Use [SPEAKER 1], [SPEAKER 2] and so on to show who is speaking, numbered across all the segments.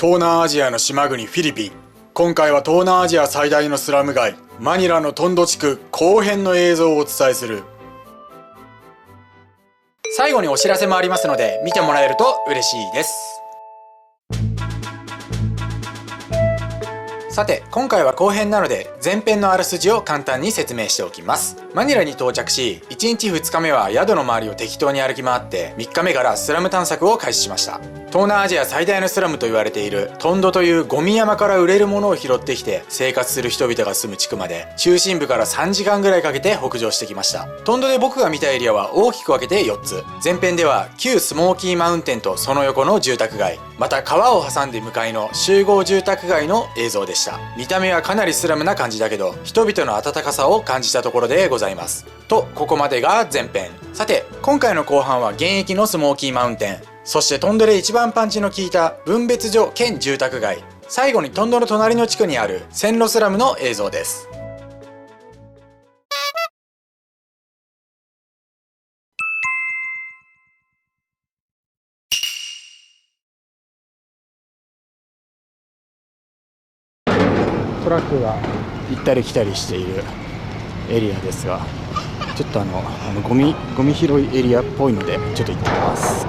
[SPEAKER 1] 東南アジアの島国フィリピン。今回は東南アジア最大のスラム街マニラのトンド地区後編の映像をお伝えする。最後にお知らせもありますので見てもらえると嬉しいです。さて今回は後編なので前編のあらすじを簡単に説明しておきます。マニラに到着し1日2日目は宿の周りを適当に歩き回って3日目からスラム探索を開始しました。東南アジア最大のスラムと言われているトンドというゴミ山から売れるものを拾ってきて生活する人々が住む地区まで中心部から3時間ぐらいかけて北上してきました。トンドで僕が見たエリアは大きく分けて4つ。前編では旧スモーキーマウンテンとその横の住宅街、また川を挟んで向かいの集合住宅街の映像でした。見た目はかなりスラムな感じだけど人々の温かさを感じたところでございます。とここまでが前編。さて今回の後半は現役のスモーキーマウンテン、そしてトンドで一番パンチの効いた分別所兼住宅街、最後にトンドの隣の地区にある線路スラムの映像です。トラックが行ったり来たりしているエリアですが、ちょっとゴミ拾いエリアっぽいのでちょっと行ってみます。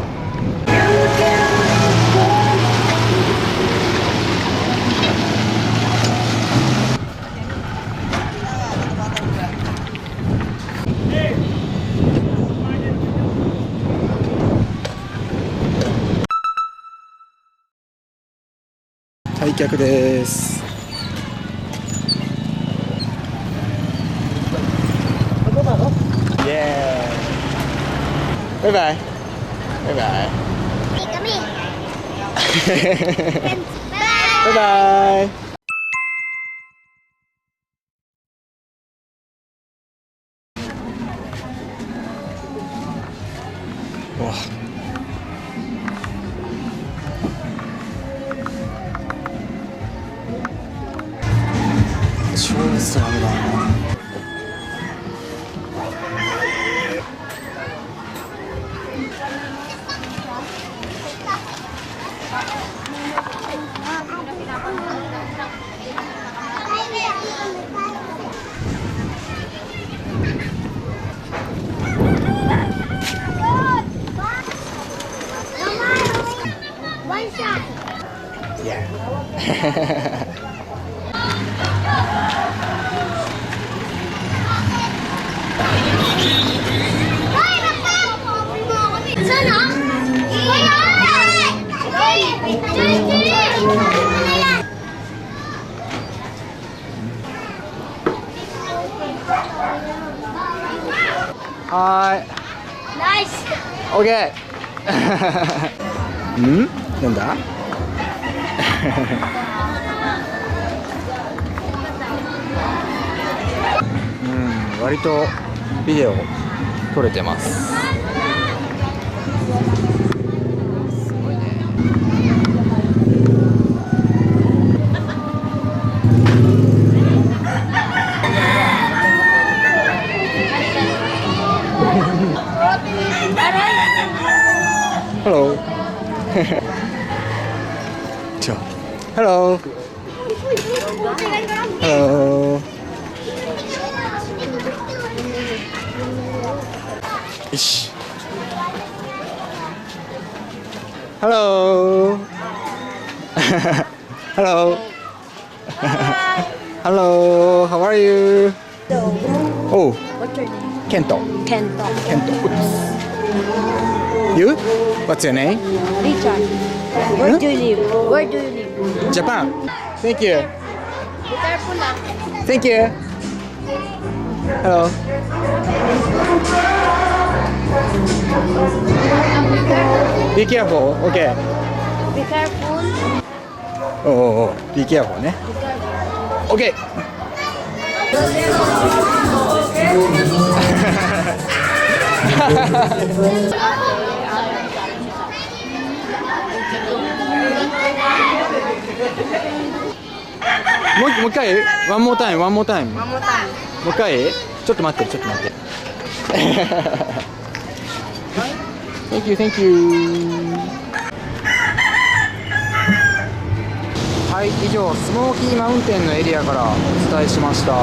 [SPEAKER 1] 退却です。イエーイ。バイバイ。バイバイ。バイバイ。うわ。超スラムだな。はい。ナイス。オッケー。ん？なんだ？割とビデオ撮れてます。すごいね。Hello. Hello. Hello. よし。Hello. Hello. Hello. How are you? Oh.
[SPEAKER 2] What's your name?
[SPEAKER 1] Kento.
[SPEAKER 2] Kento.
[SPEAKER 1] Kento. You? What's your name?
[SPEAKER 2] Richard. Where do you live? Where do you live?
[SPEAKER 1] Japan. Thank you.
[SPEAKER 2] Be careful lang.
[SPEAKER 1] Thank you. Hello. Be careful. Okay.
[SPEAKER 2] Be careful.
[SPEAKER 1] Oh, be careful ね。Okay. もう一回、ワンモータイム。もう一回、ちょっと待って。Thank you. はい、以上スモーキーマウンテンのエリアからお伝えしました。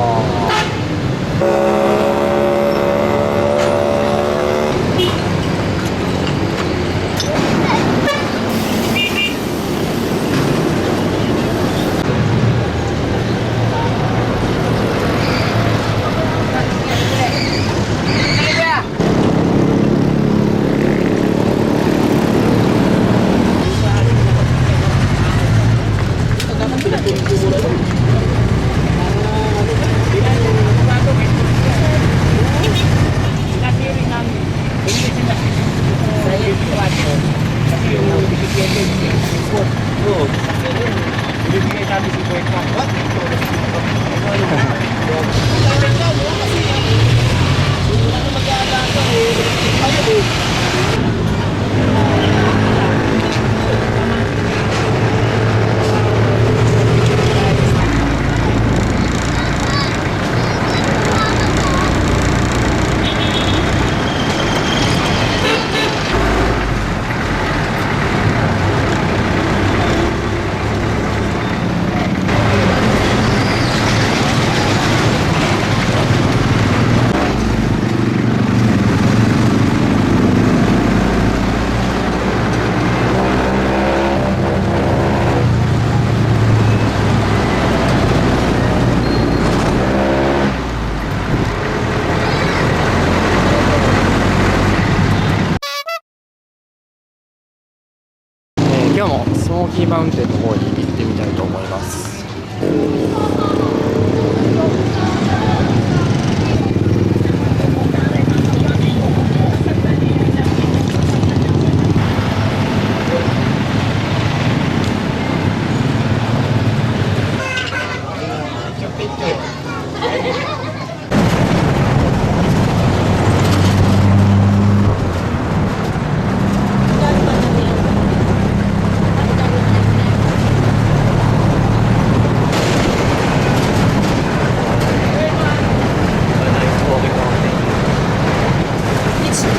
[SPEAKER 1] 今日もスモーキーマウンテンの方に行ってみたいと思います。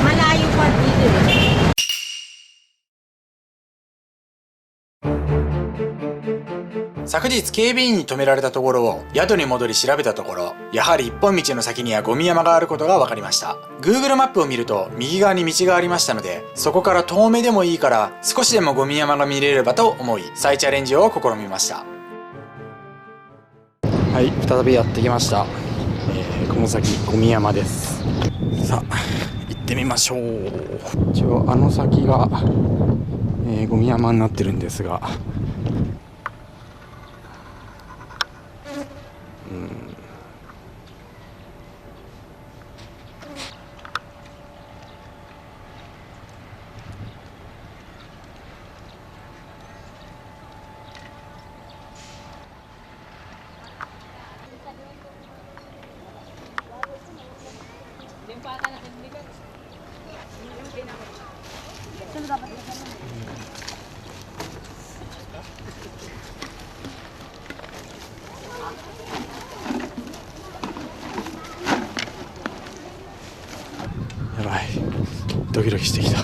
[SPEAKER 2] Malayo pa dito.
[SPEAKER 1] 昨日警備員に止められたところを宿に戻り調べたところ、やはり一本道の先にはゴミ山があることが分かりました。 Google マップを見ると右側に道がありましたので、そこから遠目でもいいから少しでもゴミ山が見れればと思い再チャレンジを試みました。はい、再びやってきました。この先ゴミ山です。さあ行ってみましょう。一応あの先が、ゴミ山になってるんですが、やばい、ドキドキしてきた。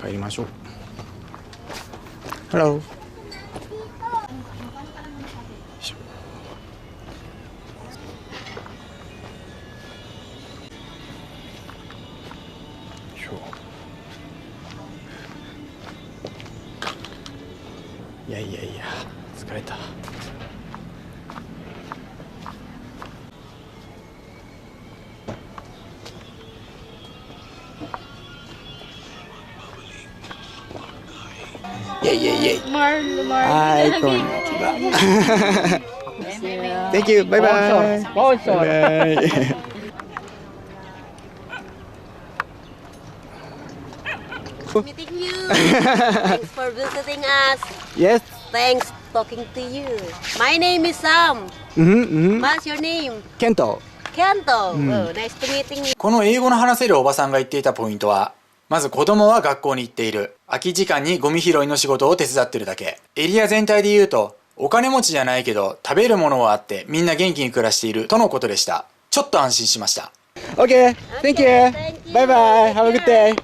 [SPEAKER 1] 帰りましょう。Hello。疲れた。イェイイェイイェイ。はい、こんにちは。Thank you. バイバイ。バイバイ。
[SPEAKER 3] Meeting you. Thanks for visiting us.
[SPEAKER 1] Yes.
[SPEAKER 3] Thanks talking to you. My name is Sam. What's your name?
[SPEAKER 1] ケント。
[SPEAKER 3] Kento. Oh, nice to meeting you.
[SPEAKER 1] この英語の話せるおばさんが言っていたポイントは、まず子供は学校に行っている。空き時間にゴミ拾いの仕事を手伝ってるだけ。エリア全体で言うと、お金持ちじゃないけど食べるものはあってみんな元気に暮らしているとのことでした。ちょっと安心しました。OK! Thank you! Bye bye! Have a good day!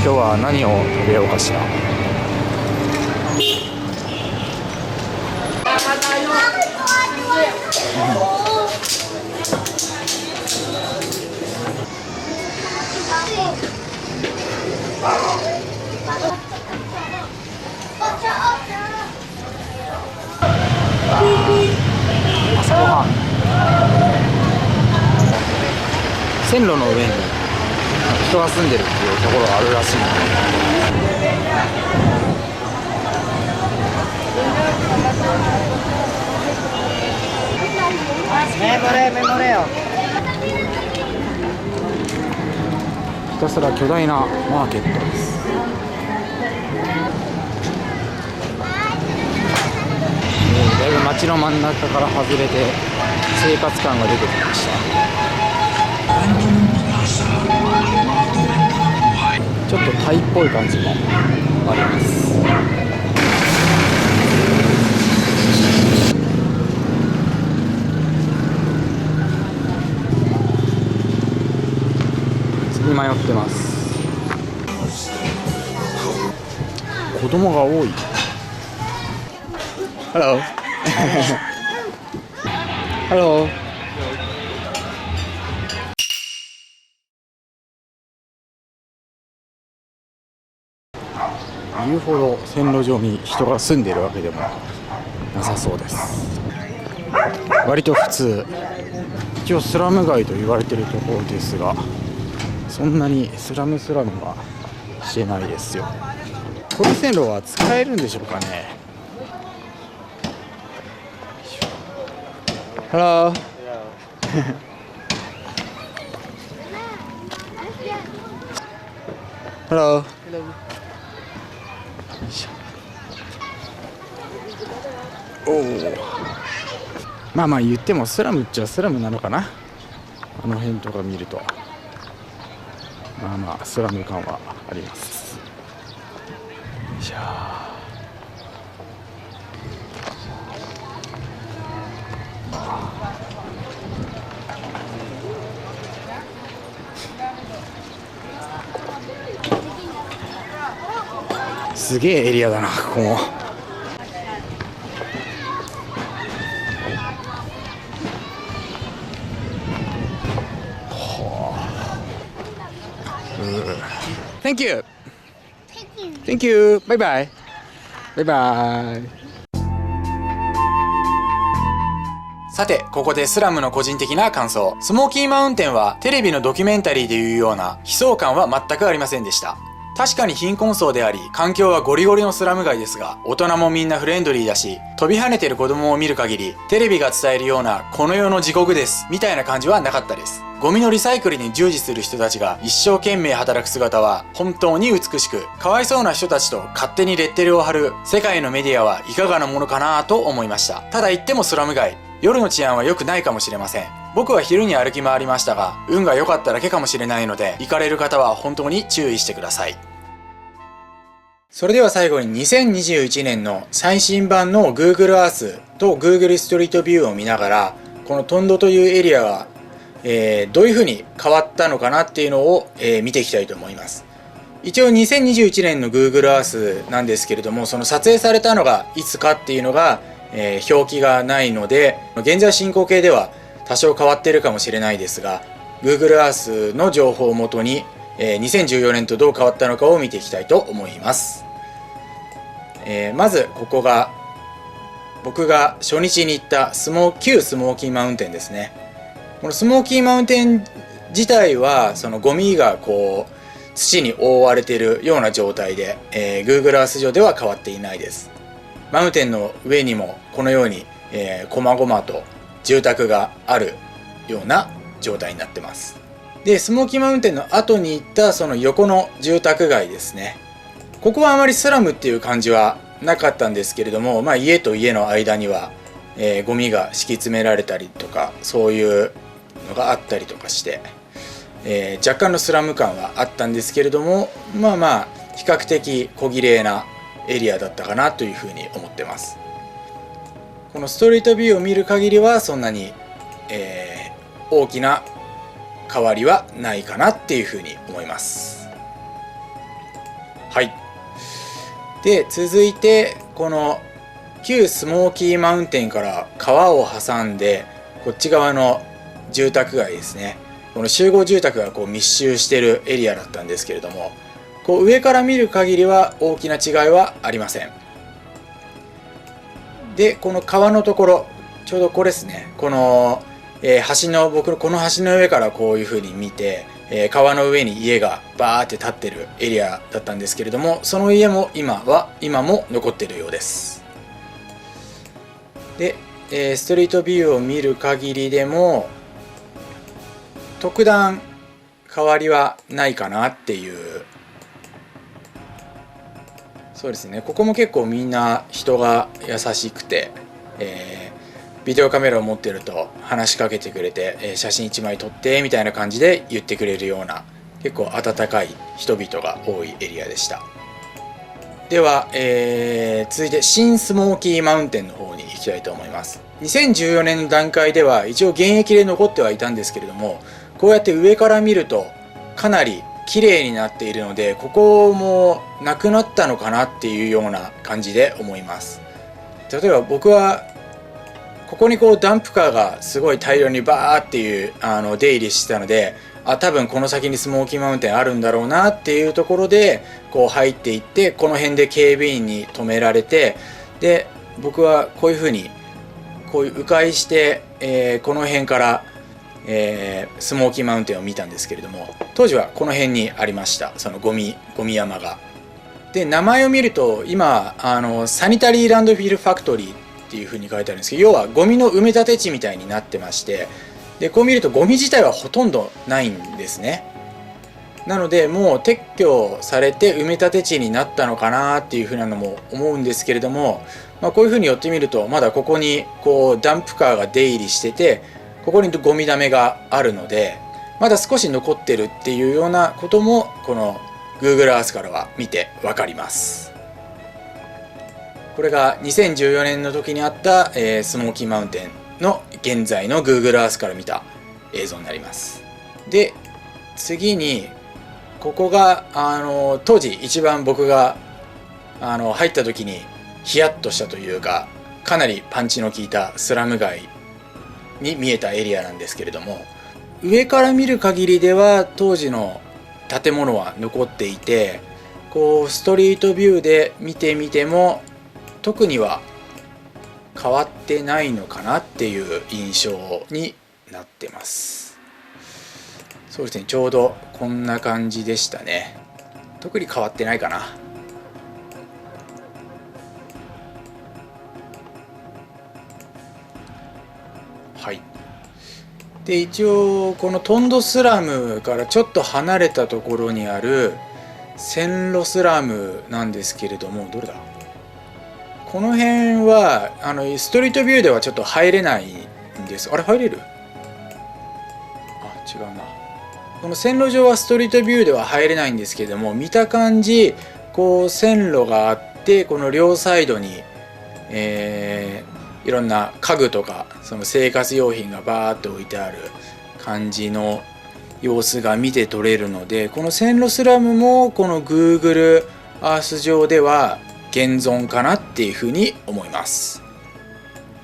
[SPEAKER 1] 今日は何を食べようかしら。朝ごはん。線路の上に人が住んでるっていうところがあるらしいのひたすら巨大なマーケットです。だいぶ街の真ん中から外れて生活感が出てきました。ちょっとタイっぽい感じもあります。に迷ってます。子供が多い。Hello. Hello. 言うほど線路上に人が住んでいるわけでもなさそうです。割と普通、一応スラム街と言われているところですが、そんなにスラムはしてないですよ。この線路は使えるんでしょうかね。Hello. Hello. おお。まあ言ってもスラムっちゃスラムなのかな。あの辺とか見るとスラム感はあります。じゃあすげえエリアだな、ここも。Thank you. Thank you. Bye bye. Bye bye. さて、ここでスラムの個人的な感想。スモーキーマウンテンはテレビのドキュメンタリーでいうような悲壮感は全くありませんでした。確かに貧困層であり、環境はゴリゴリのスラム街ですが、大人もみんなフレンドリーだし、飛び跳ねてる子供を見る限り、テレビが伝えるようなこの世の地獄ですみたいな感じはなかったです。ゴミのリサイクルに従事する人たちが一生懸命働く姿は本当に美しく、かわいそうな人たちと勝手にレッテルを貼る世界のメディアはいかがなものかなと思いました。ただ言ってもスラム街、夜の治安は良くないかもしれません。僕は昼に歩き回りましたが、運が良かっただけかもしれないので、行かれる方は本当に注意してください。それでは最後に2021年の最新版の Google Earth と Google Street View を見ながら、このトンドというエリアが、どういう風に変わったのかなっていうのを、見ていきたいと思います。一応2021年の Google Earth なんですけれども、その撮影されたのがいつかっていうのが、表記がないので、現在進行形では多少変わっているかもしれないですが、 Google Earth の情報をもとに、2014年とどう変わったのかを見ていきたいと思います。まずここが僕が初日に行った旧スモーキーマウンテンですね。このスモーキーマウンテン自体はそのゴミがこう土に覆われているような状態で、Google Earth 上では変わっていないです。マウンテンの上にもこのように細々と住宅があるような状態になってます。で、スモーキーマウンテンの後に行ったその横の住宅街ですね。ここはあまりスラムっていう感じはなかったんですけれども、家と家の間には、ゴミが敷き詰められたりとか、そういうのがあったりとかして、若干のスラム感はあったんですけれども、比較的小綺麗なエリアだったかなというふうに思ってます。このストリートビューを見る限りはそんなに、大きな変わりはないかなっていうふうに思います。はい。で、続いてこの旧スモーキーマウンテンから川を挟んでこっち側の住宅街ですね。この集合住宅がこう密集しているエリアだったんですけれども、こう上から見る限りは大きな違いはありません。で、この川のところ、ちょうどこれですね。この、僕のこの橋の上からこういう風に見て、川の上に家がバーって立ってるエリアだったんですけれども、その家も今も残っているようです。で、ストリートビューを見る限りでも特段変わりはないかなっていう。そうですね、ここも結構みんな人が優しくて、ビデオカメラを持ってると話しかけてくれて、写真1枚撮ってみたいな感じで言ってくれるような結構温かい人々が多いエリアでした。では、続いて新スモーキーマウンテンの方に行きたいと思います。2014年の段階では一応現役で残ってはいたんですけれども、こうやって上から見るとかなり綺麗になっているので、ここもなくなったのかなっていうような感じで思います。例えば僕はここにこうダンプカーがすごい大量にバーっていう出入りしてたので、多分この先にスモーキーマウンテンあるんだろうなっていうところでこう入っていって、この辺で警備員に止められて、で僕はこういう風にこういう迂回して、この辺から、スモーキーマウンテンを見たんですけれども、当時はこの辺にありました、そのゴミ山が。で、名前を見ると今サニタリーランドフィルファクトリーっていう風に書いてあるんですけど、要はゴミの埋め立て地みたいになってまして、でこう見るとゴミ自体はほとんどないんですね。なのでもう撤去されて埋め立て地になったのかなっていう風なのも思うんですけれども、こういう風に寄ってみるとまだここにこうダンプカーが出入りしてて、ここにゴミ溜めがあるのでまだ少し残ってるっていうようなこともこの Google Earth からは見てわかります。これが2014年の時にあった、スモーキーマウンテンの現在の Google Earth から見た映像になります。で、次にここが当時一番僕が入った時にヒヤッとしたというか、かなりパンチの効いたスラム街に見えたエリアなんですけれども、上から見る限りでは当時の建物は残っていて、こうストリートビューで見てみても特には変わってないのかなっていう印象になってます。そうですね、ちょうどこんな感じでしたね。特に変わってないかな。はい。で一応このトンドスラムからちょっと離れたところにある線路スラムなんですけれども、どれだ、この辺はストリートビューではちょっと入れないんです。あれ入れる？あ、違うな。この線路上はストリートビューでは入れないんですけれども、見た感じこう線路があって、この両サイドに、いろんな家具とかその生活用品がバーッと置いてある感じの様子が見て取れるので、この線路スラムもこの Google Earth 上では現存かなっていうふうに思います。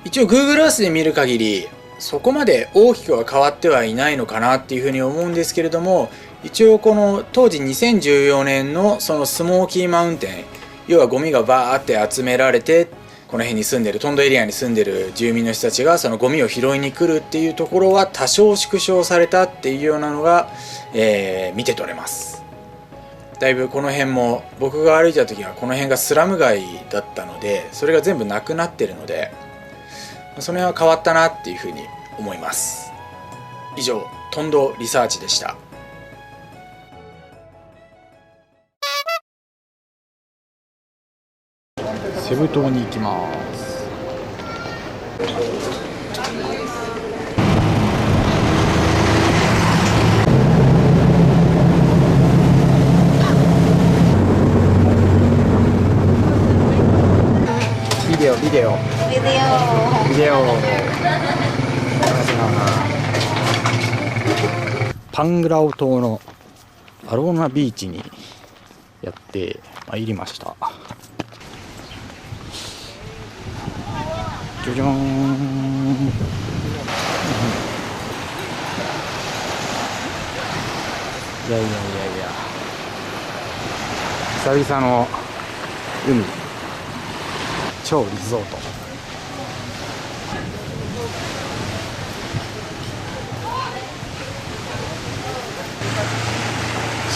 [SPEAKER 1] 一応 Google Earth で見る限りそこまで大きくは変わってはいないのかなっていうふうに思うんですけれども、一応この当時2014年のそのスモーキーマウンテン、要はゴミがバーって集められて、この辺に住んでるトンドエリアに住んでる住民の人たちがそのゴミを拾いに来るっていうところは多少縮小されたっていうようなのが、見て取れます。だいぶこの辺も僕が歩いた時はこの辺がスラム街だったので、それが全部なくなってるので、その辺は変わったなっていうふうに思います。以上、トンドリサーチでした。セブ島に行きます。ビデオパングラオ島のアローナビーチにやってまいりました。じゃじゃーん。いや久々の海、超リゾート。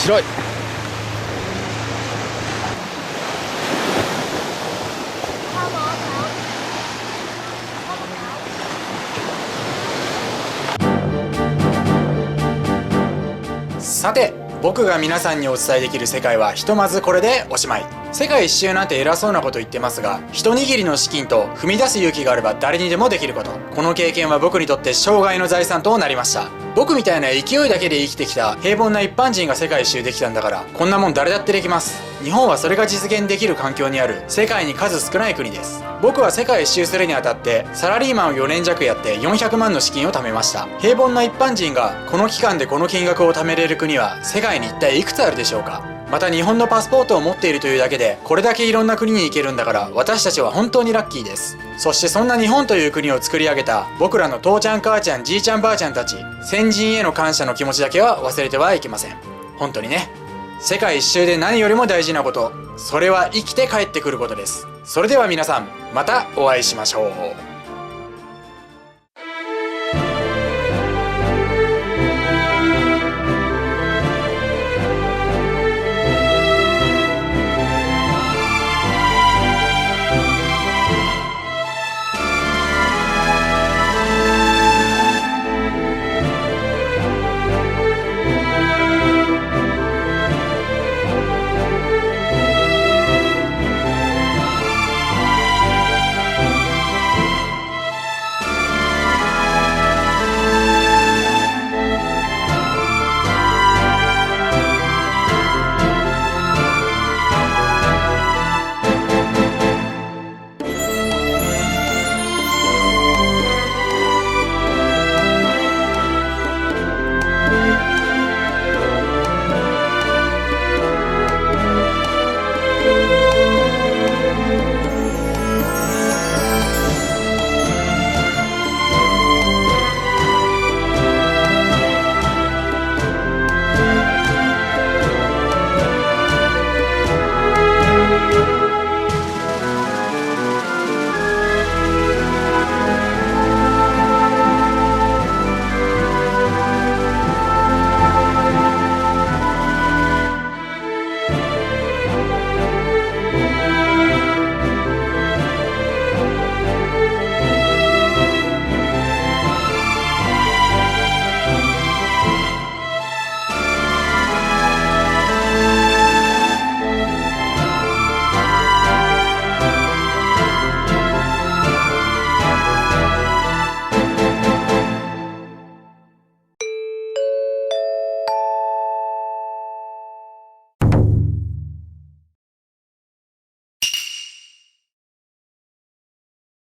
[SPEAKER 1] 白い。さて、僕が皆さんにお伝えできる世界はひとまずこれでおしまい。世界一周なんて偉そうなこと言ってますが、一握りの資金と踏み出す勇気があれば誰にでもできること。この経験は僕にとって生涯の財産となりました。僕みたいな勢いだけで生きてきた平凡な一般人が世界一周できたんだから、こんなもん誰だってできます。日本はそれが実現できる環境にある世界に数少ない国です。僕は世界一周するにあたってサラリーマンを4年弱やって400万の資金を貯めました。平凡な一般人がこの期間でこの金額を貯めれる国は世界に一体いくつあるでしょうか。また日本のパスポートを持っているというだけでこれだけいろんな国に行けるんだから、私たちは本当にラッキーです。そしてそんな日本という国を作り上げた僕らの父ちゃん母ちゃんじいちゃんばあちゃんたち、先人への感謝の気持ちだけは忘れてはいけません。本当にね。世界一周で何よりも大事なこと、それは生きて帰ってくることです。それでは皆さん、またお会いしましょう。